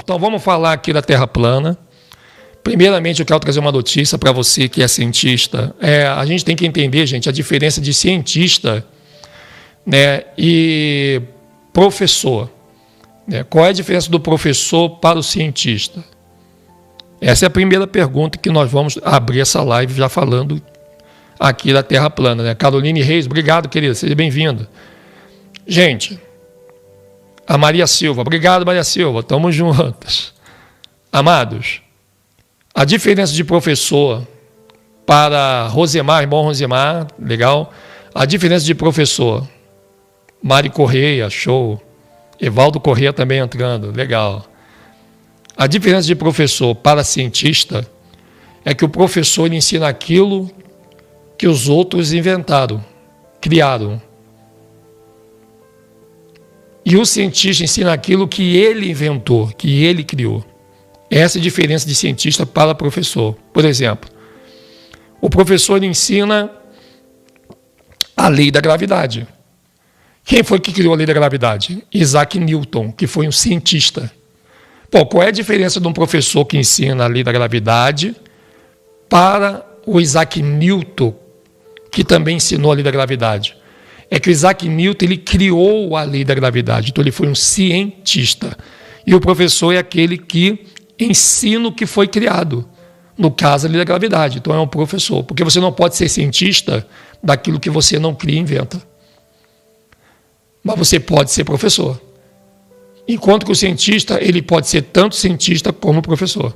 Então vamos falar aqui da Terra plana. Primeiramente, eu quero trazer uma notícia para você que é cientista. A gente tem que entender, gente, a diferença de cientista, né, e professor. Qual é a diferença do professor para o cientista? Essa é a primeira pergunta que nós vamos abrir essa live já falando aqui da Terra plana. Né? Caroline Reis, obrigado, querida, seja bem-vinda. Gente, a Maria Silva, obrigado, Maria Silva, estamos juntos. Amados, a diferença de professor para Rosemar, irmão Rosemar, legal. A diferença de professor, Mari Correia, show. Evaldo Correia também entrando, legal. A diferença de professor para cientista é que o professor ensina aquilo que os outros inventaram, criaram. E o cientista ensina aquilo que ele inventou, que ele criou. Essa é a diferença de cientista para professor. Por exemplo, o professor ensina a lei da gravidade. Quem foi que criou a lei da gravidade? Isaac Newton, que foi um cientista. Qual é a diferença de um professor que ensina a lei da gravidade para o Isaac Newton, que também ensinou a lei da gravidade? É que o Isaac Newton ele criou a lei da gravidade, então ele foi um cientista. E o professor é aquele que ensina o que foi criado, no caso a lei da gravidade. Então é um professor, porque você não pode ser cientista daquilo que você não cria e inventa. Mas você pode ser professor. Enquanto que o cientista, ele pode ser tanto cientista como professor.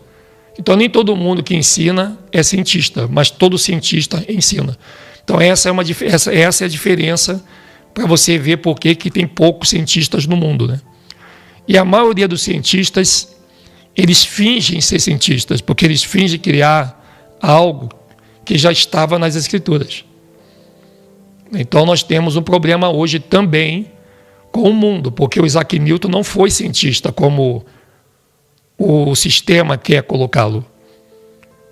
Então, nem todo mundo que ensina é cientista, mas todo cientista ensina. Então, essa é a diferença para você ver por que tem poucos cientistas no mundo. Né? E a maioria dos cientistas, eles fingem ser cientistas, porque eles fingem criar algo que já estava nas Escrituras. Então, nós temos um problema hoje também com o mundo, porque o Isaac Newton não foi cientista como o sistema quer colocá-lo.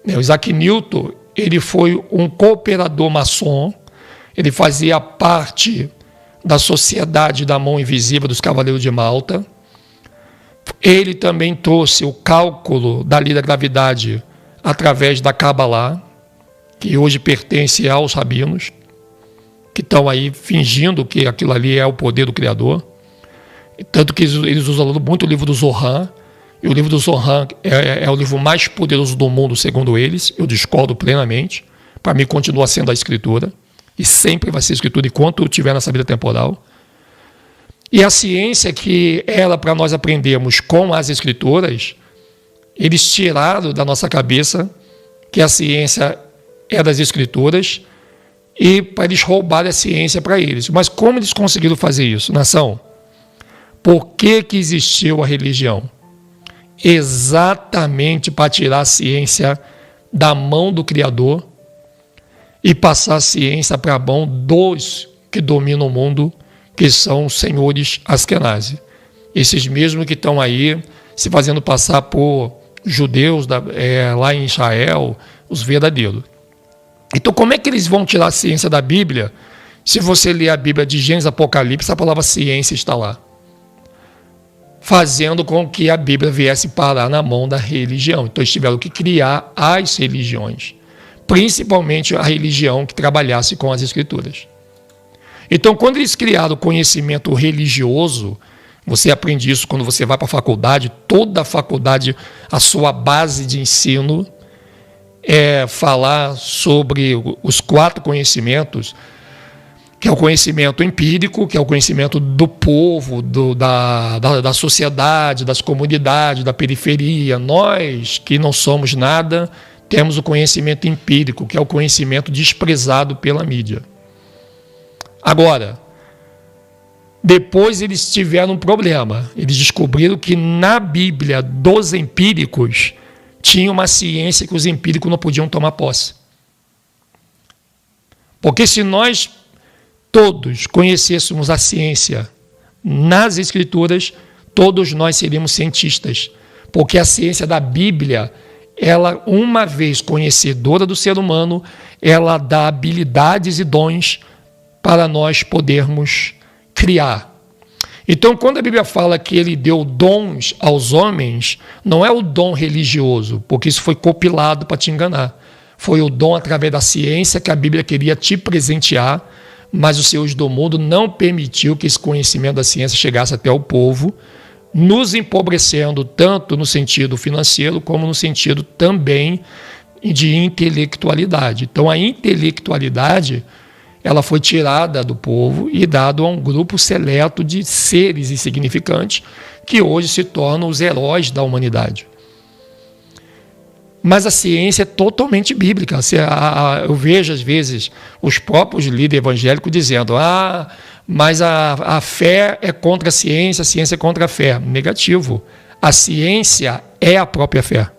O Isaac Newton ele foi um cooperador maçom, ele fazia parte da Sociedade da Mão Invisível dos Cavaleiros de Malta. Ele também trouxe o cálculo da lei da gravidade através da Kabbalah, que hoje pertence aos rabinos, que estão aí fingindo que aquilo ali é o poder do Criador. Tanto que eles usam muito o livro do Zohar, e o livro do Zohar é o livro mais poderoso do mundo, segundo eles. Eu discordo plenamente. Para mim, continua sendo a Escritura, e sempre vai ser a Escritura enquanto eu estiver nessa vida temporal. E a ciência que era para nós aprendermos com as Escrituras, eles tiraram da nossa cabeça que a ciência é das Escrituras, e para eles roubarem a ciência para eles. Mas como eles conseguiram fazer isso, nação? Por que existiu a religião? Exatamente para tirar a ciência da mão do Criador e passar a ciência para a mão dos que dominam o mundo, que são os senhores Askenazi. Esses mesmos que estão aí se fazendo passar por judeus lá em Israel, os verdadeiros. Então, como é que eles vão tirar a ciência da Bíblia? Se você ler a Bíblia de Gênesis Apocalipse, a palavra ciência está lá, fazendo com que a Bíblia viesse parar na mão da religião. Então, eles tiveram que criar as religiões, principalmente a religião que trabalhasse com as Escrituras. Então, quando eles criaram o conhecimento religioso, você aprende isso quando você vai para a faculdade, toda a faculdade, a sua base de ensino é falar sobre os 4 conhecimentos, que é o conhecimento empírico, que é o conhecimento do povo, da sociedade, das comunidades, da periferia. Nós, que não somos nada, temos o conhecimento empírico, que é o conhecimento desprezado pela mídia. Agora, depois eles tiveram um problema. Eles descobriram que na Bíblia dos empíricos tinha uma ciência que os empíricos não podiam tomar posse. Porque se nós todos conhecêssemos a ciência nas Escrituras, todos nós seríamos cientistas. Porque a ciência da Bíblia, ela, uma vez conhecedora do ser humano, ela dá habilidades e dons para nós podermos criar. Então, quando a Bíblia fala que ele deu dons aos homens, não é o dom religioso, porque isso foi compilado para te enganar. Foi o dom através da ciência que a Bíblia queria te presentear, mas os senhores do mundo não permitiu que esse conhecimento da ciência chegasse até o povo, nos empobrecendo tanto no sentido financeiro como no sentido também de intelectualidade. Então, a intelectualidade ela foi tirada do povo e dada a um grupo seleto de seres insignificantes que hoje se tornam os heróis da humanidade. Mas a ciência é totalmente bíblica. Eu vejo, às vezes, os próprios líderes evangélicos dizendo mas a fé é contra a ciência é contra a fé. Negativo. A ciência é a própria fé.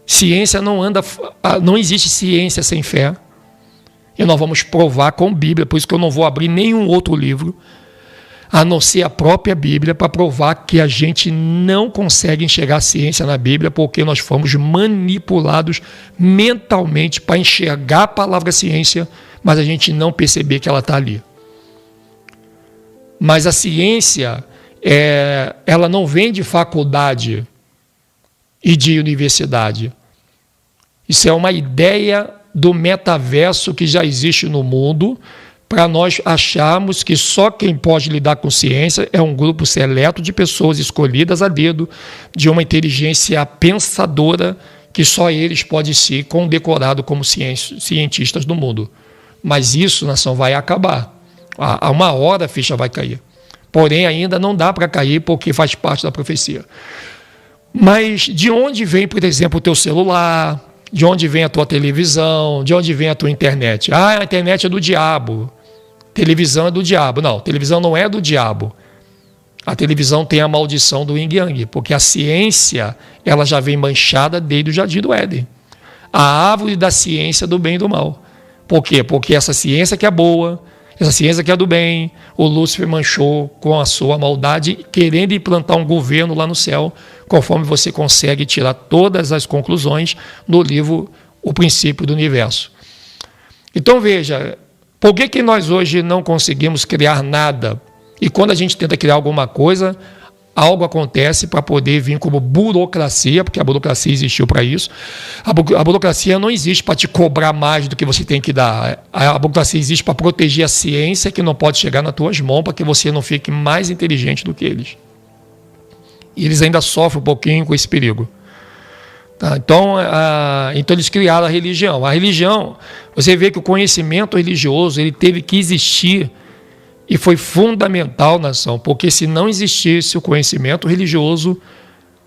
Ciência não existe ciência sem fé. E nós vamos provar com Bíblia, por isso que eu não vou abrir nenhum outro livro, a não ser a própria Bíblia, para provar que a gente não consegue enxergar a ciência na Bíblia, porque nós fomos manipulados mentalmente para enxergar a palavra ciência, mas a gente não perceber que ela está ali. Mas a ciência, ela não vem de faculdade e de universidade. Isso é uma ideia do metaverso que já existe no mundo, para nós acharmos que só quem pode lidar com ciência é um grupo seleto de pessoas escolhidas a dedo, de uma inteligência pensadora, que só eles podem ser condecorados como cientistas do mundo. Mas isso, nação, vai acabar. A uma hora a ficha vai cair. Porém, ainda não dá para cair, porque faz parte da profecia. Mas de onde vem, por exemplo, o teu celular? De onde vem a tua televisão? De onde vem a tua internet? A internet é do diabo. Televisão é do diabo. Não, televisão não é do diabo. A televisão tem a maldição do yin yang, porque a ciência ela já vem manchada desde o Jardim do Éden. A árvore da ciência do bem e do mal. Por quê? Porque essa ciência que é boa, essa ciência que é do bem, o Lúcifer manchou com a sua maldade, querendo implantar um governo lá no céu, conforme você consegue tirar todas as conclusões no livro O Princípio do Universo. Então veja, por que nós hoje não conseguimos criar nada? E quando a gente tenta criar alguma coisa, algo acontece para poder vir como burocracia, porque a burocracia existiu para isso. A burocracia não existe para te cobrar mais do que você tem que dar. A burocracia existe para proteger a ciência que não pode chegar nas tuas mãos, para que você não fique mais inteligente do que eles. E eles ainda sofrem um pouquinho com esse perigo. Tá? Então eles criaram a religião. A religião, você vê que o conhecimento religioso ele teve que existir e foi fundamental, nação, porque se não existisse o conhecimento religioso,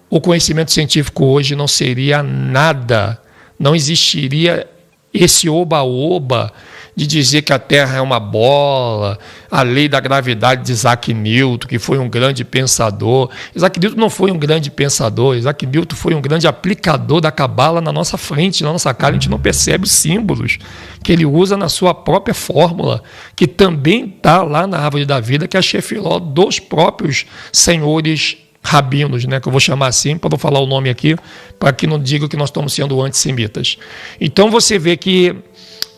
o conhecimento científico hoje não seria nada. Não existiria esse oba-oba de dizer que a Terra é uma bola, a lei da gravidade de Isaac Newton, que foi um grande pensador. Isaac Newton não foi um grande pensador, Isaac Newton foi um grande aplicador da cabala na nossa frente, na nossa cara. A gente não percebe os símbolos que ele usa na sua própria fórmula, que também está lá na árvore da vida, que é a Shefiló dos próprios senhores rabinos, né, que eu vou chamar assim, para não falar o nome aqui, para que não digam que nós estamos sendo antissemitas. Então você vê que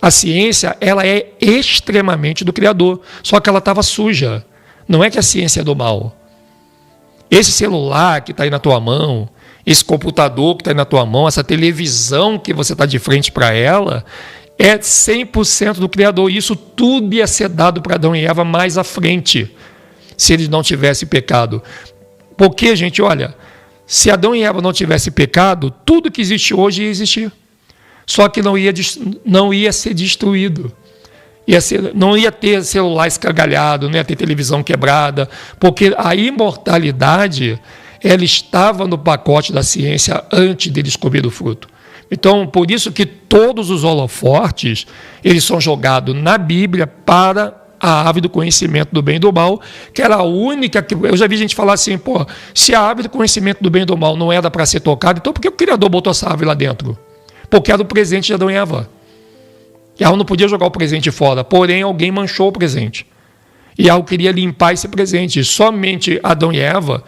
a ciência ela é extremamente do Criador, só que ela estava suja. Não é que a ciência é do mal. Esse celular que está aí na tua mão, esse computador que está aí na tua mão, essa televisão que você está de frente para ela, é 100% do Criador. E isso tudo ia ser dado para Adão e Eva mais à frente, se eles não tivessem pecado. Porque, gente, olha, se Adão e Eva não tivessem pecado, tudo que existe hoje ia existir. Só que não ia ser destruído. Não ia ter celular escagalhado, não ia ter televisão quebrada, porque a imortalidade ela estava no pacote da ciência antes deles comer o fruto. Então, por isso que todos os holofortes eles são jogados na Bíblia para a árvore do conhecimento do bem e do mal, que era a única que... Eu já vi gente falar assim, se a árvore do conhecimento do bem e do mal não era para ser tocada, então por que o Criador botou essa árvore lá dentro? Porque era o presente de Adão e Eva. E ela não podia jogar o presente fora, porém alguém manchou o presente. E ela queria limpar esse presente. E somente Adão e Eva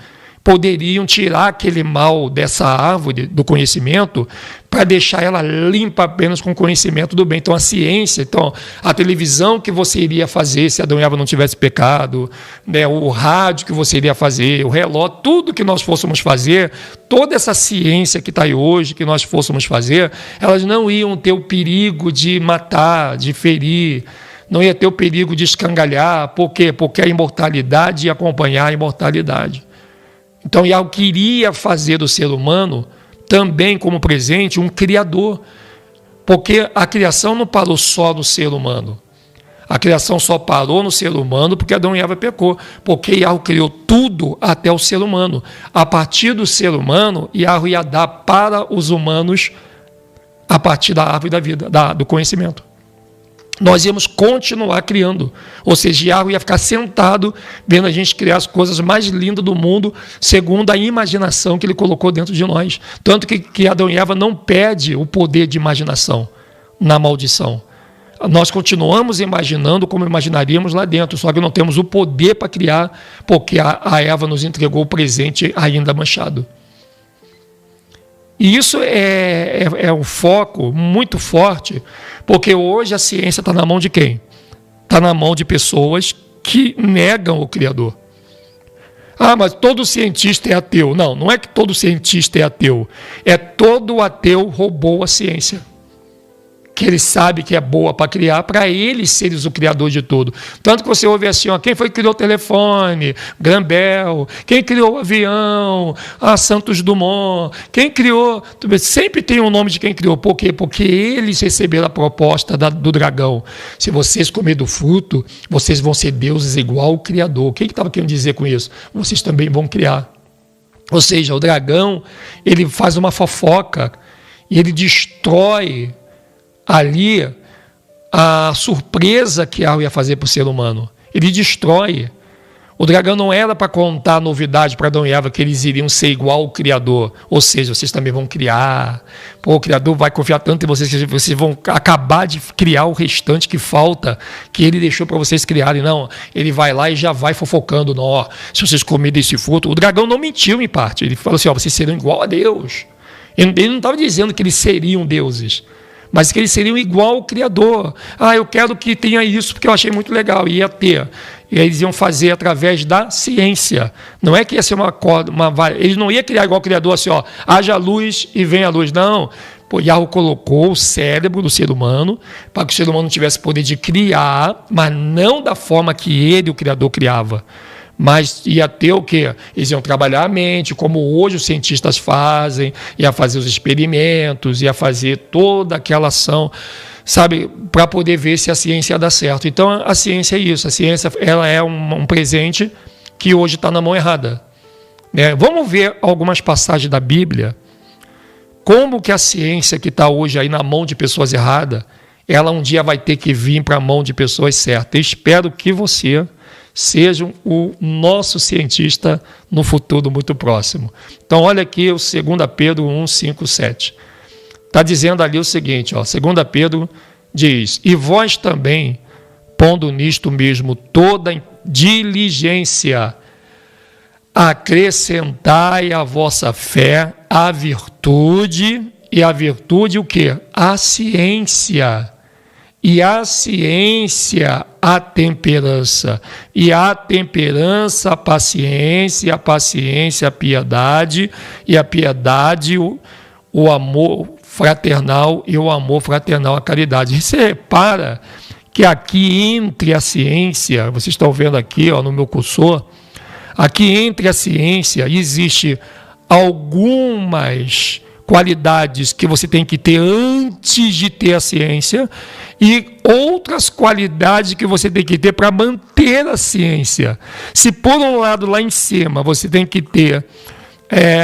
poderiam tirar aquele mal dessa árvore do conhecimento para deixar ela limpa apenas com o conhecimento do bem. Então, a ciência, então, a televisão que você iria fazer se Adão e Eva não tivesse pecado, né, o rádio que você iria fazer, o relógio, tudo que nós fôssemos fazer, toda essa ciência que está aí hoje, que nós fôssemos fazer, elas não iam ter o perigo de matar, de ferir, não ia ter o perigo de escangalhar. Por quê? Porque a imortalidade ia acompanhar a imortalidade. Então, Yahweh queria fazer do ser humano também como presente um criador, porque a criação não parou só no ser humano. A criação só parou no ser humano porque Adão e Eva pecou, porque Yahweh criou tudo até o ser humano. A partir do ser humano, Yahweh ia dar para os humanos a partir da árvore da vida, do conhecimento. Nós íamos continuar criando, ou seja, Yahweh ia ficar sentado vendo a gente criar as coisas mais lindas do mundo, segundo a imaginação que ele colocou dentro de nós. Tanto que Adão e Eva não perdem o poder de imaginação na maldição. Nós continuamos imaginando como imaginaríamos lá dentro, só que não temos o poder para criar, porque a Eva nos entregou o presente ainda manchado. E isso é um foco muito forte, porque hoje a ciência está na mão de quem? Está na mão de pessoas que negam o Criador. Ah, mas todo cientista é ateu. Não, não é que todo cientista é ateu. É todo ateu roubou a ciência, que ele sabe que é boa para criar, para eles seres o criador de tudo. Tanto que você ouve assim, ó, quem foi que criou o telefone? Graham Bell. Quem criou o avião? Santos Dumont. Quem criou... Sempre tem um nome de quem criou. Por quê? Porque eles receberam a proposta do dragão. Se vocês comerem do fruto, vocês vão ser deuses igual ao Criador. O que ele estava querendo dizer com isso? Vocês também vão criar. Ou seja, o dragão, ele faz uma fofoca e ele destrói ali a surpresa que Yahweh ia fazer para o ser humano. Ele destrói. O dragão não era para contar a novidade para Adão e Eva que eles iriam ser igual ao Criador. Ou seja, vocês também vão criar. Pô, o Criador vai confiar tanto em vocês que vocês vão acabar de criar o restante que falta, que ele deixou para vocês criarem. Não, ele vai lá e já vai fofocando. Não, se vocês comerem desse fruto... O dragão não mentiu em parte. Ele falou assim, ó, vocês serão igual a Deus. Ele não estava dizendo que eles seriam deuses, mas que eles seriam igual ao Criador. Eu quero que tenha isso, porque eu achei muito legal, ia ter. E aí eles iam fazer através da ciência. Não é que ia ser uma eles não iam criar igual ao Criador, assim, ó, haja luz e venha a luz. Não. Yahweh colocou o cérebro do ser humano para que o ser humano tivesse poder de criar, mas não da forma que ele, o Criador, criava. Mas ia ter o quê? Eles iam trabalhar a mente, como hoje os cientistas fazem, ia fazer os experimentos, ia fazer toda aquela ação, sabe, para poder ver se a ciência ia dar certo. Então, a ciência é isso. A ciência ela é um presente que hoje está na mão errada. Vamos ver algumas passagens da Bíblia, como que a ciência que está hoje aí na mão de pessoas erradas, ela um dia vai ter que vir para a mão de pessoas certas. Eu espero que você seja o nosso cientista no futuro muito próximo. Então, olha aqui o 2 Pedro 1, 5, 7. Está dizendo ali o seguinte, ó, 2 Pedro diz, e vós também, pondo nisto mesmo toda diligência, acrescentai à vossa fé a virtude, e a virtude o quê? A ciência. E a ciência, a temperança. E a temperança, a paciência. E a paciência, a piedade. E a piedade, o amor fraternal. E o amor fraternal, a caridade. Você repara que aqui entre a ciência, vocês estão vendo aqui, ó, no meu cursor, aqui entre a ciência existe algumas qualidades que você tem que ter antes de ter a ciência e outras qualidades que você tem que ter para manter a ciência. Se por um lado lá em cima você tem que ter,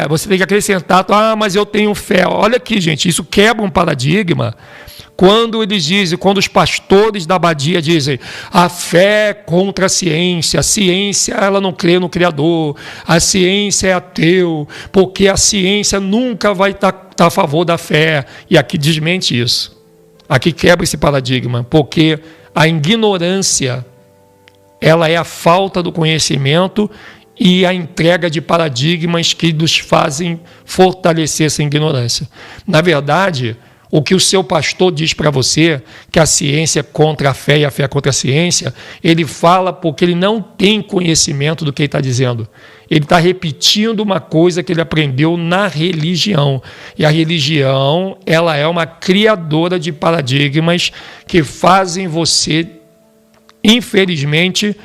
você tem que acrescentar, mas eu tenho fé. Olha aqui, gente, isso quebra um paradigma. Quando eles dizem, quando os pastores da abadia dizem a fé contra a ciência ela não crê no Criador, a ciência é ateu, porque a ciência nunca vai estar a favor da fé. E aqui desmente isso. Aqui quebra esse paradigma, porque a ignorância, ela é a falta do conhecimento e a entrega de paradigmas que nos fazem fortalecer essa ignorância. Na verdade, o que o seu pastor diz para você, que a ciência é contra a fé e a fé é contra a ciência, ele fala porque ele não tem conhecimento do que ele está dizendo. Ele está repetindo uma coisa que ele aprendeu na religião. E a religião, ela é uma criadora de paradigmas que fazem você, infelizmente,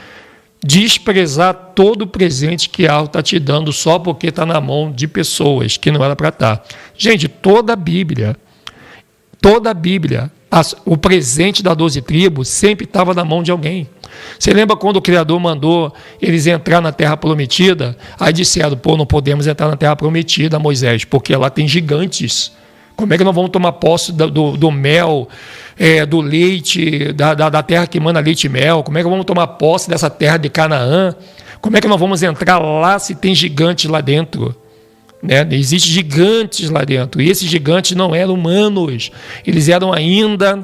desprezar todo o presente que a está te dando só porque está na mão de pessoas que não era para estar. Gente, toda a Bíblia, o presente das 12 tribos sempre estava na mão de alguém. Você lembra quando o Criador mandou eles entrar na Terra Prometida? Aí disseram, não podemos entrar na Terra Prometida, Moisés, porque lá tem gigantes. Como é que nós vamos tomar posse do mel, do leite, da terra que manda leite e mel? Como é que vamos tomar posse dessa terra de Canaã? Como é que nós vamos entrar lá se tem gigantes lá dentro? Né? Existem gigantes lá dentro. E esses gigantes não eram humanos. Eles eram ainda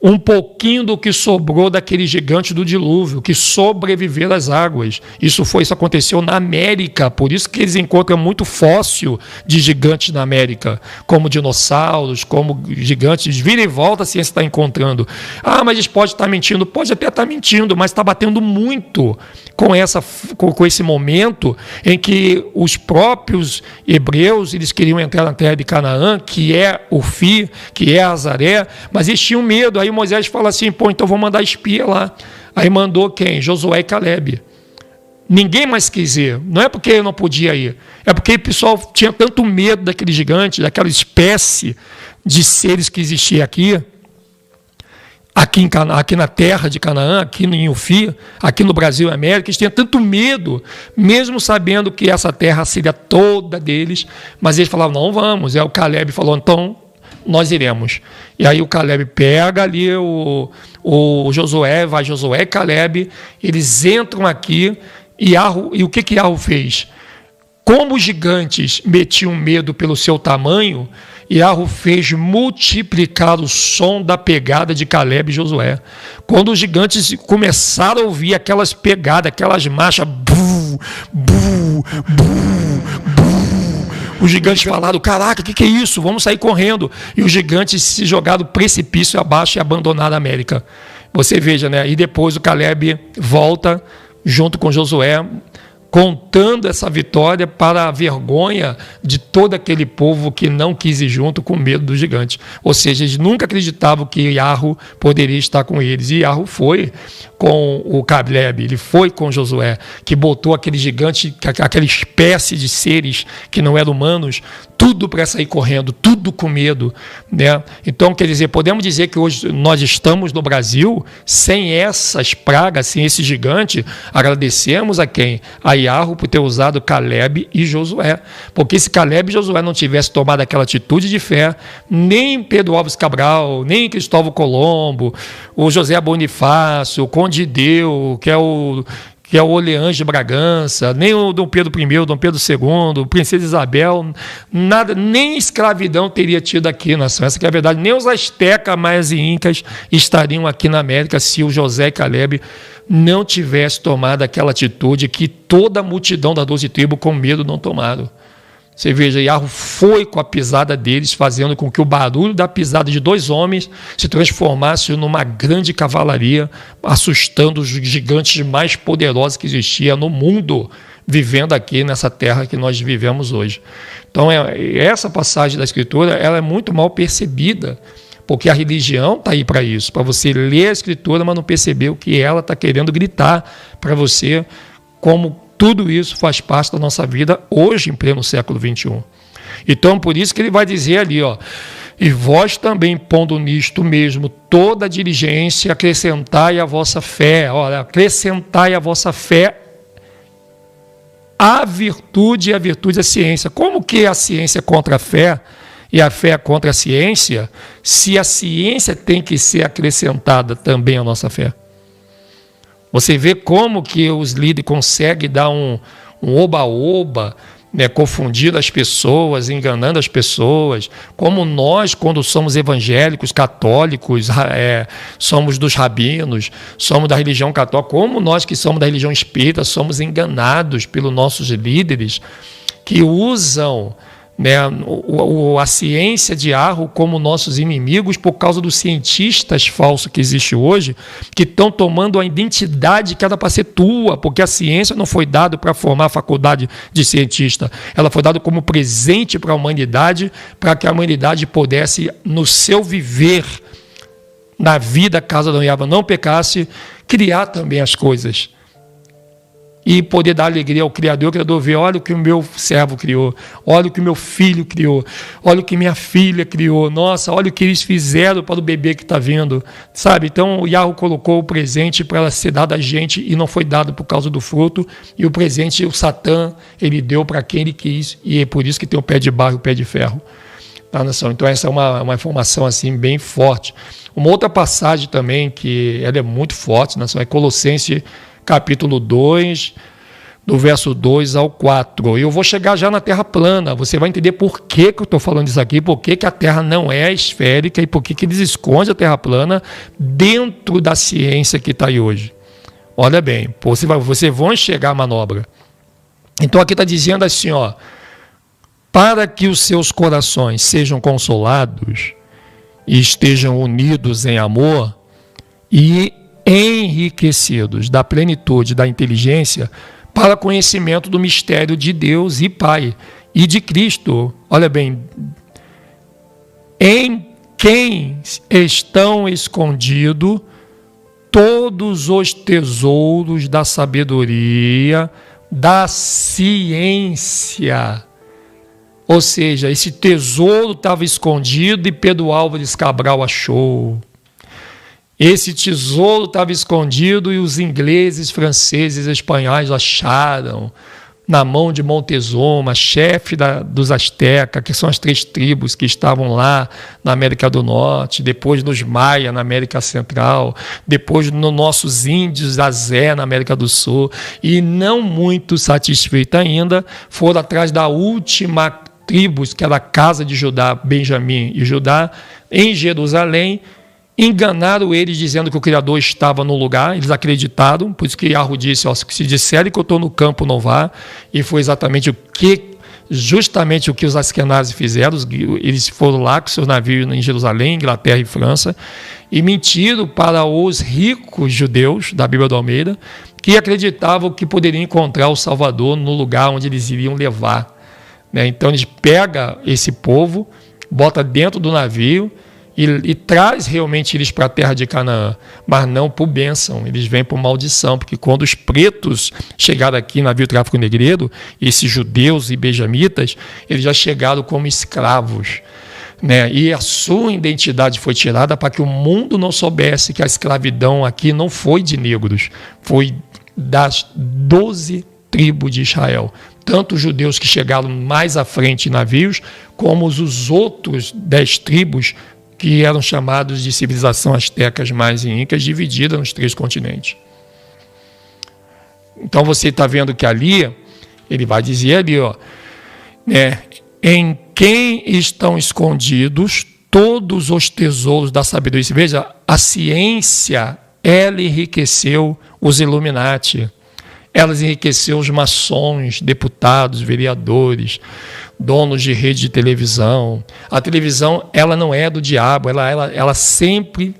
um pouquinho do que sobrou daquele gigante do dilúvio, que sobreviveram às águas. Isso aconteceu na América, por isso que eles encontram muito fóssil de gigantes na América, como dinossauros, como gigantes. Vira e volta a ciência está encontrando. Mas eles podem estar mentindo. Pode até estar mentindo, mas está batendo muito com esse momento em que os próprios hebreus eles queriam entrar na terra de Canaã, que é Ufi, que é Azaré, mas eles tinham medo. Aí Moisés fala assim, então vou mandar espia lá. Aí mandou quem? Josué e Calebe. Ninguém mais quis ir. Não é porque ele não podia ir, é porque o pessoal tinha tanto medo daquele gigante, daquela espécie de seres que existia aqui na terra de Canaã, aqui em Ufi, aqui no Brasil e América, eles tinham tanto medo, mesmo sabendo que essa terra seria toda deles, mas eles falavam, não vamos. Aí o Calebe falou, então nós iremos. E aí o Calebe pega ali o Josué, vai Josué e Calebe, eles entram aqui e o que Arro fez? Como os gigantes metiam medo pelo seu tamanho, Arro fez multiplicar o som da pegada de Calebe e Josué. Quando os gigantes começaram a ouvir aquelas pegadas, aquelas marchas, os gigantes falaram, caraca, o que é isso? Vamos sair correndo. E os gigantes se jogaram do precipício abaixo e abandonaram a América. Você veja, né? E depois o Calebe volta junto com Josué, contando essa vitória para a vergonha de todo aquele povo que não quis ir junto com medo do gigante. Ou seja, eles nunca acreditavam que Arro poderia estar com eles. E Arro foi com o Calebe, ele foi com Josué, que botou aquele gigante, aquela espécie de seres que não eram humanos, tudo para sair correndo, tudo com medo, né? Então, quer dizer, podemos dizer que hoje nós estamos no Brasil sem essas pragas, sem esse gigante. Agradecemos a quem? A Arro por ter usado Calebe e Josué, porque se Calebe e Josué não tivessem tomado aquela atitude de fé, nem Pedro Álvares Cabral, nem Cristóvão Colombo, o José Bonifácio, o Conde de Deu, que é o Orleans de Bragança, nem o Dom Pedro I, o Dom Pedro II, Princesa Isabel, nada, nem escravidão teria tido aqui, nação. Essa que é a verdade. Nem os astecas, maias e incas estariam aqui na América se o Josué e Calebe não tivesse tomado aquela atitude que toda a multidão das 12 tribos com medo não tomaram. Você veja, Arro foi com a pisada deles, fazendo com que o barulho da pisada de 2 homens se transformasse numa grande cavalaria, assustando os gigantes mais poderosos que existiam no mundo, vivendo aqui nessa terra que nós vivemos hoje. Então, essa passagem da Escritura ela é muito mal percebida, porque a religião está aí para isso, para você ler a Escritura, mas não perceber o que ela está querendo gritar para você, como tudo isso faz parte da nossa vida hoje, em pleno século XXI. Então, por isso que ele vai dizer ali, e vós também, pondo nisto mesmo toda a diligência, acrescentai a vossa fé. Olha, acrescentai a vossa fé à virtude e a virtude à ciência. Como que a ciência é contra a fé e a fé é contra a ciência, se a ciência tem que ser acrescentada também à nossa fé? Você vê como que os líderes conseguem dar um oba-oba, né, confundindo as pessoas, enganando as pessoas, como nós, quando somos evangélicos, católicos, somos dos rabinos, somos da religião católica, como nós que somos da religião espírita, somos enganados pelos nossos líderes que usam, né, a ciência de Arro como nossos inimigos por causa dos cientistas falsos que existem hoje, que estão tomando a identidade que era para ser tua, porque a ciência não foi dada para formar a faculdade de cientista, ela foi dada como presente para a humanidade, para que a humanidade pudesse, no seu viver, na vida, caso Adão e Eva não pecasse, criar também as coisas. E poder dar alegria ao Criador, o Criador vê, olha o que o meu servo criou, olha o que o meu filho criou, olha o que minha filha criou, nossa, olha o que eles fizeram para o bebê que está vindo, sabe? Então o Yahweh colocou o presente para ela ser dado a gente e não foi dado por causa do fruto, e o presente, o Satã, ele deu para quem ele quis, e é por isso que tem o pé de barro e o pé de ferro. Tá, nação? Então essa é uma informação assim, bem forte. Uma outra passagem também, que ela é muito forte, nação, é Colossenses capítulo 2, do verso 2 ao 4. Eu vou chegar já na Terra plana. Você vai entender por que eu estou falando isso aqui, por que a Terra não é esférica e por que eles escondem a Terra plana dentro da ciência que está aí hoje. Olha bem, você vai chegar à manobra. Então aqui está dizendo assim, ó, para que os seus corações sejam consolados e estejam unidos em amor e enriquecidos da plenitude da inteligência para conhecimento do mistério de Deus e Pai e de Cristo. Olha bem, em quem estão escondidos todos os tesouros da sabedoria, da ciência. Ou seja, esse tesouro estava escondido e Pedro Álvares Cabral achou. Esse tesouro estava escondido e os ingleses, franceses, espanhóis acharam na mão de Montezuma, chefe dos Aztecas, que são as 3 tribos que estavam lá na América do Norte, depois nos Maia na América Central, depois nos nossos índios Azé na América do Sul, e não muito satisfeito ainda, foram atrás da última tribo, que era a casa de Judá, Benjamim e Judá, em Jerusalém. Enganaram eles dizendo que o Criador estava no lugar, eles acreditaram, por isso que Yahweh disse, ó, se disserem que eu estou no campo, não vá, e foi justamente o que os askenazes fizeram, eles foram lá com seus navios em Jerusalém, Inglaterra e França, e mentiram para os ricos judeus da Bíblia do Almeida, que acreditavam que poderiam encontrar o Salvador no lugar onde eles iriam levar. Né? Então eles pegam esse povo, bota dentro do navio, e traz realmente eles para a terra de Canaã, mas não por bênção, eles vêm por maldição, porque quando os pretos chegaram aqui, navio tráfico negreiro, esses judeus e benjamitas, eles já chegaram como escravos, né? E a sua identidade foi tirada para que o mundo não soubesse que a escravidão aqui não foi de negros, foi das 12 tribos de Israel. Tanto os judeus que chegaram mais à frente em navios, como os outros 10 tribos que eram chamados de civilização astecas, mais e incas, dividida nos 3 continentes. Então você está vendo que ali, ele vai dizer ali, ó, né, em quem estão escondidos todos os tesouros da sabedoria. Veja, a ciência, ela enriqueceu os Illuminati, ela enriqueceu os maçons, deputados, vereadores, donos de rede de televisão. A televisão, ela não é do diabo, ela sempre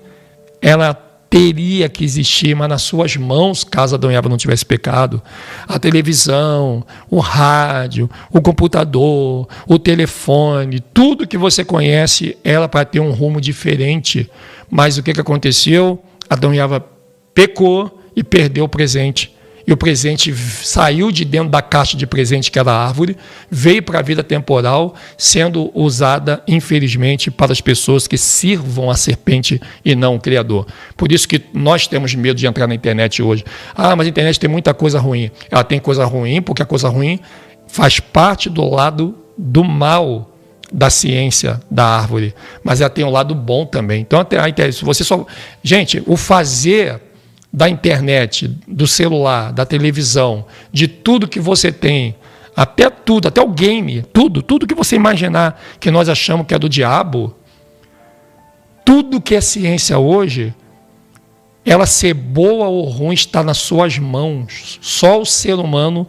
teria que existir, mas nas suas mãos, caso Adão e Eva não tivesse pecado. A televisão, o rádio, o computador, o telefone, tudo que você conhece, ela para ter um rumo diferente. Mas o que aconteceu? Adão e Eva pecou e perdeu o presente. E o presente saiu de dentro da caixa de presente, que era a árvore, veio para a vida temporal, sendo usada, infelizmente, para as pessoas que sirvam a serpente e não o Criador. Por isso que nós temos medo de entrar na internet hoje. Ah, mas a internet tem muita coisa ruim. Ela tem coisa ruim, porque a coisa ruim faz parte do lado do mal da ciência da árvore. Mas ela tem um lado bom também. Então, a internet, se você só... Gente, o fazer da internet, do celular, da televisão, de tudo que você tem até tudo, até o game, tudo que você imaginar que nós achamos que é do diabo, tudo que é ciência hoje, ela ser boa ou ruim está nas suas mãos. Só o ser humano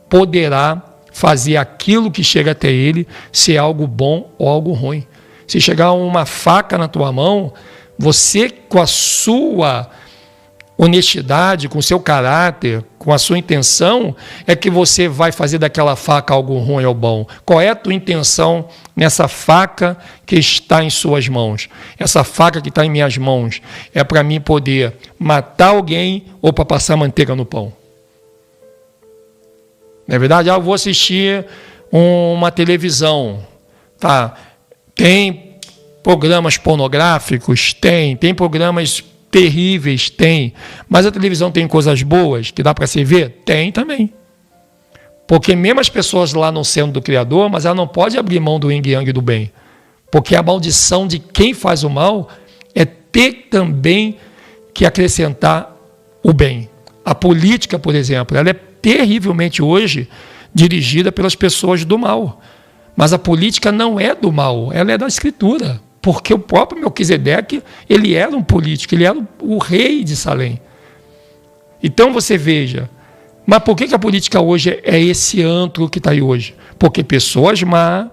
poderá fazer aquilo que chega até ele ser algo bom ou algo ruim. Se chegar uma faca na tua mão, você, com a sua honestidade, com o seu caráter, com a sua intenção, é que você vai fazer daquela faca algo ruim ou bom. Qual é a tua intenção nessa faca que está em suas mãos? Essa faca que está em minhas mãos é para mim poder matar alguém ou para passar manteiga no pão? Não é verdade? Eu vou assistir uma televisão. Tá? Tem programas pornográficos? Tem programas terríveis? Tem. Mas a televisão tem coisas boas que dá para se ver? Tem também. Porque mesmo as pessoas lá não sendo do Criador, mas ela não pode abrir mão do yin yang e do bem. Porque a maldição de quem faz o mal é ter também que acrescentar o bem. A política, por exemplo, ela é terrivelmente hoje dirigida pelas pessoas do mal. Mas a política não é do mal, ela é da Escritura. Porque o próprio Melquisedeque, ele era um político, ele era o rei de Salém. Então você veja, mas por que a política hoje é esse antro que está aí hoje? Porque pessoas má,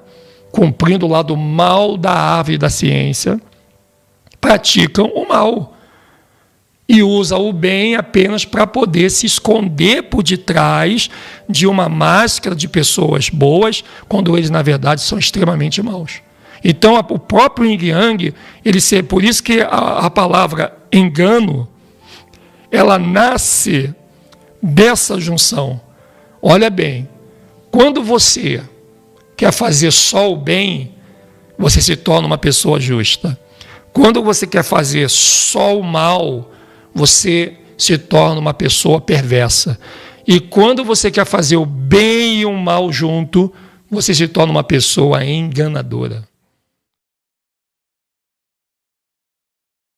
cumprindo o lado mal da árvore da ciência, praticam o mal. E usam o bem apenas para poder se esconder por detrás de uma máscara de pessoas boas, quando eles, na verdade, são extremamente maus. Então, o próprio yin yang, por isso que a palavra engano, ela nasce dessa junção. Olha bem, quando você quer fazer só o bem, você se torna uma pessoa justa. Quando você quer fazer só o mal, você se torna uma pessoa perversa. E quando você quer fazer o bem e o mal junto, você se torna uma pessoa enganadora.